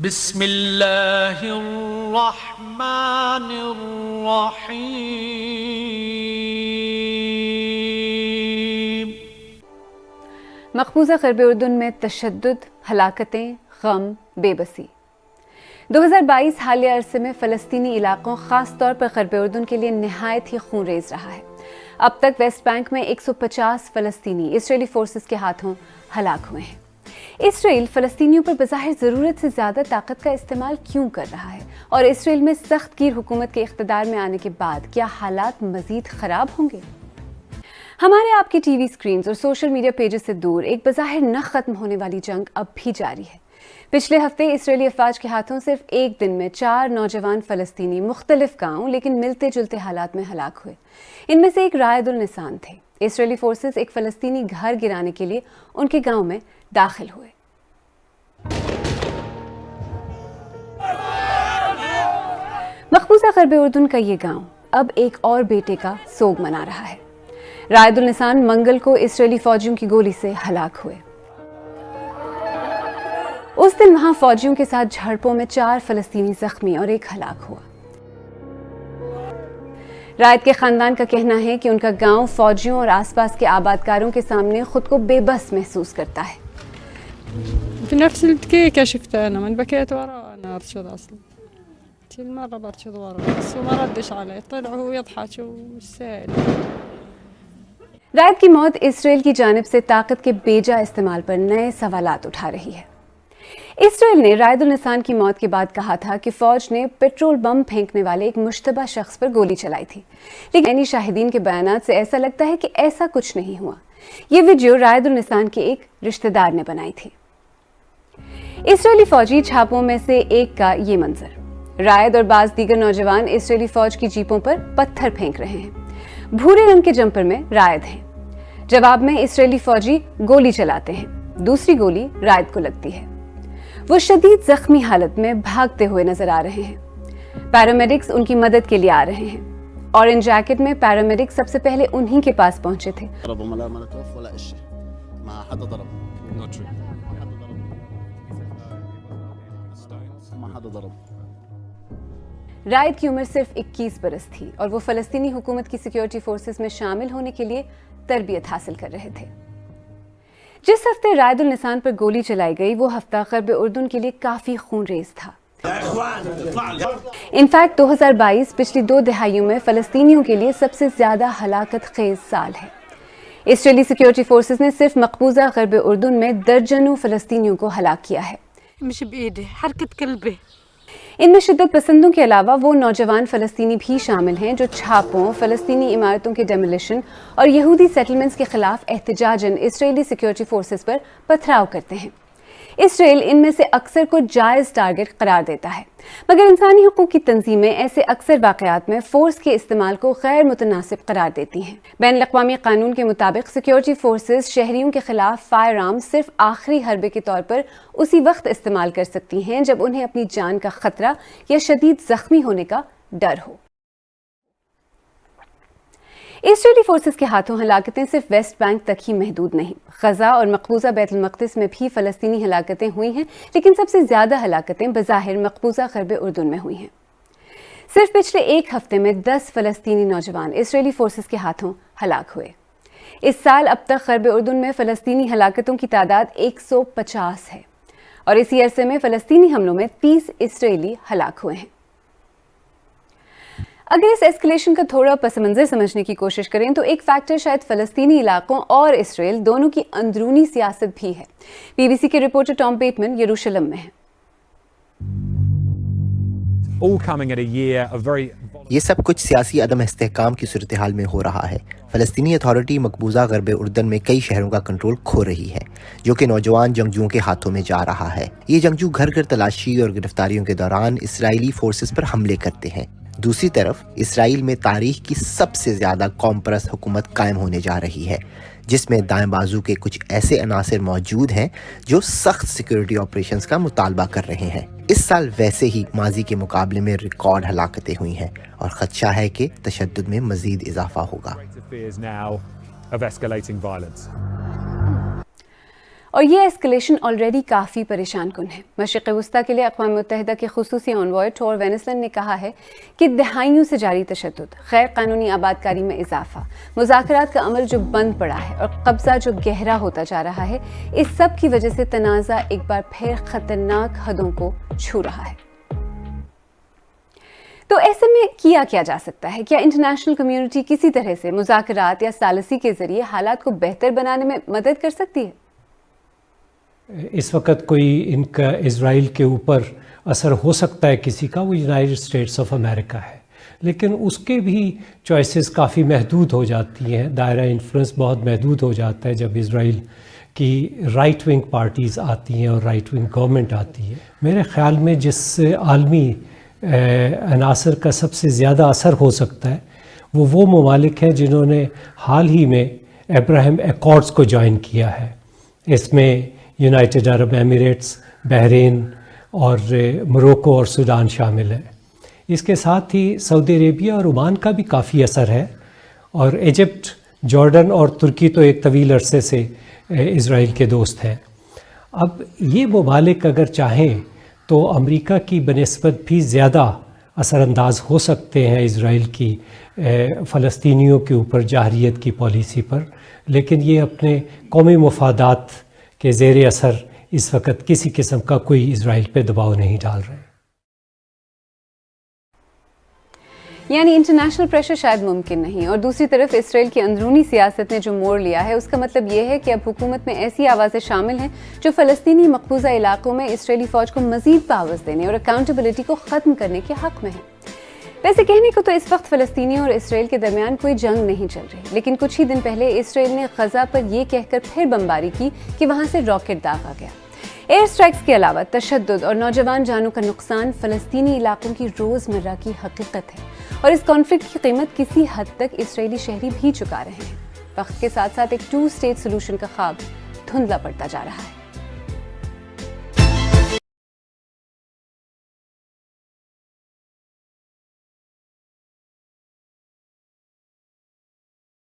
بسم اللہ الرحمن الرحیم۔ مقبوضہ غرب اردن میں تشدد، ہلاکتیں، غم، بے بسی۔ 2022 حالیہ عرصے میں فلسطینی علاقوں خاص طور پر غرب اردن کے لیے نہایت ہی خون ریز رہا ہے۔ اب تک ویسٹ بینک میں 150 فلسطینی اسرائیلی فورسز کے ہاتھوں ہلاک ہوئے ہیں۔ اسرائیل فلسطینیوں پر بظاہر ضرورت سے زیادہ طاقت کا استعمال کیوں کر رہا ہے؟ اور اسرائیل میں سخت گیر حکومت کے اقتدار میں آنے کے بعد کیا حالات مزید خراب ہوں گے؟ ہمارے آپ کی ٹی وی اسکرینز اور سوشل میڈیا پیجز سے دور ایک بظاہر نہ ختم ہونے والی جنگ اب بھی جاری ہے۔ پچھلے ہفتے اسرائیلی افواج کے ہاتھوں صرف ایک دن میں 4 نوجوان فلسطینی مختلف گاؤں لیکن ملتے جلتے حالات میں ہلاک ہوئے۔ ان میں سے ایک رائد النسان تھے۔ اسرائیلی فورسز ایک فلسطینی گھر گرانے کے لیے ان کے گاؤں میں داخل ہوئے۔ مقبوضہ غرب اردن کا یہ گاؤں اب ایک اور بیٹے کا سوگ منا رہا ہے۔ رائد النسان منگل کو اسرائیلی فوجیوں کی گولی سے ہلاک ہوئے۔ اس دن وہاں فوجیوں کے ساتھ جھڑپوں میں 4 فلسطینی زخمی اور ایک ہلاک ہوا۔ رائد کے خاندان کا کہنا ہے کہ ان کا گاؤں فوجیوں اور آس پاس کے آبادکاروں کے سامنے خود کو بے بس محسوس کرتا ہے۔ في نفس الدقيقة شفت أنا من بكيت وراه أنا أرشد أصلا كل مرة برشد وراه بس وما ردش علي طلع هو يضحك والسائل۔ رائد کی موت اسرائیل کی جانب سے طاقت کے بیجا استعمال پر نئے سوالات اٹھا رہی ہے۔ اسرائیل نے رائد النسان کی موت کے بعد کہا تھا کہ فوج نے پیٹرول بم پھینکنے والے ایک مشتبہ شخص پر گولی چلائی تھی، لیکن شاہدین کے بیانات سے ایسا لگتا ہے کہ ایسا کچھ نہیں ہوا۔ یہ ویڈیو رائد النسان کے ایک رشتہ دار نے بنائی تھی۔ اسرائیلی فوجی چھاپوں میں سے ایک کا یہ منظر۔ رائد اور بعض دیگر نوجوان اسرائیلی فوج کی جیپوں پر پتھر پھینک رہے ہیں۔ بھورے رنگ کے جمپر میں رائد ہیں۔ جواب میں اسرائیلی فوجی گولی چلاتے ہیں۔ دوسری گولی رائد کو لگتی ہے۔ وہ شدید زخمی حالت میں بھاگتے ہوئے نظر آ رہے ہیں۔ پیرامیڈکس ان کی مدد کے لیے آ رہے ہیں۔ اورنج جیکٹ میں پیرامیڈکس سب سے پہلے انہی کے پاس پہنچے تھے۔ رائد کی عمر صرف 21 برس تھی اور وہ فلسطینی حکومت کی سیکیورٹی فورسز میں شامل ہونے کے لیے تربیت حاصل کر رہے تھے۔ جس ہفتے رائد النسان پر گولی چلائی گئی وہ ہفتہ غرب اردن کے لیے کافی خون ریز تھا۔ انفیکٹ 2022 پچھلی 2 دہائیوں میں فلسطینیوں کے لیے سب سے زیادہ ہلاکت خیز سال ہے۔ اسرائیلی سیکیورٹی فورسز نے صرف مقبوضہ غرب اردن میں درجنوں فلسطینیوں کو ہلاک کیا ہے۔ مش بإيدي حركة كلبي۔ ان میں شدت پسندوں کے علاوہ وہ نوجوان فلسطینی بھی شامل ہیں جو چھاپوں، فلسطینی عمارتوں کے ڈیمولیشن اور یہودی سیٹلمنٹس کے خلاف احتجاجاً اسرائیلی سیکیورٹی فورسز پر پتھراؤ کرتے ہیں۔ اسرائیل ان میں سے اکثر کو جائز ٹارگٹ قرار دیتا ہے، مگر انسانی حقوق کی تنظیمیں ایسے اکثر واقعات میں فورس کے استعمال کو غیر متناسب قرار دیتی ہیں۔ بین الاقوامی قانون کے مطابق سیکیورٹی فورسز شہریوں کے خلاف فائر آرم صرف آخری حربے کے طور پر اسی وقت استعمال کر سکتی ہیں جب انہیں اپنی جان کا خطرہ یا شدید زخمی ہونے کا ڈر ہو۔ اسرائیلی فورسز کے ہاتھوں ہلاکتیں صرف ویسٹ بینک تک ہی محدود نہیں۔ غزہ اور مقبوضہ بیت المقدس میں بھی فلسطینی ہلاکتیں ہوئی ہیں، لیکن سب سے زیادہ ہلاکتیں بظاہر مقبوضہ غرب اردن میں ہوئی ہیں۔ صرف پچھلے ایک ہفتے میں 10 فلسطینی نوجوان اسرائیلی فورسز کے ہاتھوں ہلاک ہوئے۔ اس سال اب تک غرب اردن میں فلسطینی ہلاکتوں کی تعداد 150 ہے اور اسی عرصے میں فلسطینی حملوں میں 30 اسرائیلی ہلاک ہوئے ہیں۔ اگر اس ایسکلیشن کا تھوڑا پس منظر سمجھنے کی کوشش کریں تو ایک فیکٹر شاید فلسطینی علاقوں اور اسرائیل دونوں کی اندرونی سیاست بھی ہے۔ BBC کے رپورٹر ٹام بیٹمن یروشلم میں ہیں۔ یہ سب کچھ سیاسی عدم استحکام کی صورتحال میں ہو رہا ہے۔ فلسطینی اتھارٹی مقبوضہ غرب اردن میں کئی شہروں کا کنٹرول کھو رہی ہے، جو کہ نوجوان جنگجوؤں کے ہاتھوں میں جا رہا ہے۔ یہ جنگجو گھر گھر تلاشی اور گرفتاریوں کے دوران اسرائیلی فورسز پر حملے کرتے ہیں۔ دوسری طرف اسرائیل میں تاریخ کی سب سے زیادہ قوم پرست حکومت قائم ہونے جا رہی ہے، جس میں دائیں بازو کے کچھ ایسے عناصر موجود ہیں جو سخت سیکیورٹی آپریشنز کا مطالبہ کر رہے ہیں۔ اس سال ویسے ہی ماضی کے مقابلے میں ریکارڈ ہلاکتیں ہوئی ہیں اور خدشہ ہے کہ تشدد میں مزید اضافہ ہوگا۔ اور یہ ایسکلیشن آلریڈی کافی پریشان کن ہے۔ مشرق وسطیٰ کے لیے اقوام متحدہ کے خصوصی انوائے ٹور وینسلن نے کہا ہے کہ دہائیوں سے جاری تشدد، غیر قانونی آباد کاری میں اضافہ، مذاکرات کا عمل جو بند پڑا ہے اور قبضہ جو گہرا ہوتا جا رہا ہے، اس سب کی وجہ سے تنازع ایک بار پھر خطرناک حدوں کو چھو رہا ہے۔ تو ایسے میں کیا جا سکتا ہے؟ کیا انٹرنیشنل کمیونٹی کسی طرح سے مذاکرات یا ثالثی کے ذریعے حالات کو بہتر بنانے میں مدد کر سکتی ہے؟ اس وقت کوئی ان کا اسرائیل کے اوپر اثر ہو سکتا ہے کسی کا، وہ یونائٹڈ اسٹیٹس آف امریکہ ہے، لیکن اس کے بھی چوائسیز کافی محدود ہو جاتی ہیں، دائرہ انفلوئنس بہت محدود ہو جاتا ہے جب اسرائیل کی رائٹ ونگ پارٹیز آتی ہیں اور رائٹ ونگ گورنمنٹ آتی ہے۔ میرے خیال میں جس عالمی عناصر کا سب سے زیادہ اثر ہو سکتا ہے وہ ممالک ہیں جنہوں نے حال ہی میں ابراہیم ایکارڈز کو جوائن کیا ہے۔ اس میں یونائٹڈ عرب ایمریٹس، بحرین اور موروکو اور سوڈان شامل ہیں۔ اس کے ساتھ ہی سعودی عربیہ اور عمان کا بھی کافی اثر ہے، اور ایجپٹ، جارڈن اور ترکی تو ایک طویل عرصے سے اسرائیل کے دوست ہیں۔ اب یہ ممالک اگر چاہیں تو امریکہ کی بنسبت بھی زیادہ اثر انداز ہو سکتے ہیں اسرائیل کی فلسطینیوں کے اوپر جارحیت کی پالیسی پر، لیکن یہ اپنے قومی مفادات کے زیر اثر اس وقت کسی قسم کا کوئی اسرائیل پہ دباؤ نہیں ڈال رہے۔ یعنی انٹرنیشنل پریشر شاید ممکن نہیں، اور دوسری طرف اسرائیل کی اندرونی سیاست نے جو موڑ لیا ہے اس کا مطلب یہ ہے کہ اب حکومت میں ایسی آوازیں شامل ہیں جو فلسطینی مقبوضہ علاقوں میں اسرائیلی فوج کو مزید پاورز دینے اور اکاؤنٹیبلٹی کو ختم کرنے کے حق میں ہیں۔ ویسے کہنے کو تو اس وقت فلسطینیوں اور اسرائیل کے درمیان کوئی جنگ نہیں چل رہی، لیکن کچھ ہی دن پہلے اسرائیل نے غزہ پر یہ کہہ کر پھر بمباری کی کہ وہاں سے راکٹ داغا گیا۔ ایئر اسٹرائکس کے علاوہ تشدد اور نوجوان جانوں کا نقصان فلسطینی علاقوں کی روزمرہ کی حقیقت ہے، اور اس کانفلکٹ کی قیمت کسی حد تک اسرائیلی شہری بھی چکا رہے ہیں۔ وقت کے ساتھ ساتھ ایک 2 اسٹیٹ سولوشن کا خواب دھندلا پڑتا جا رہا ہے۔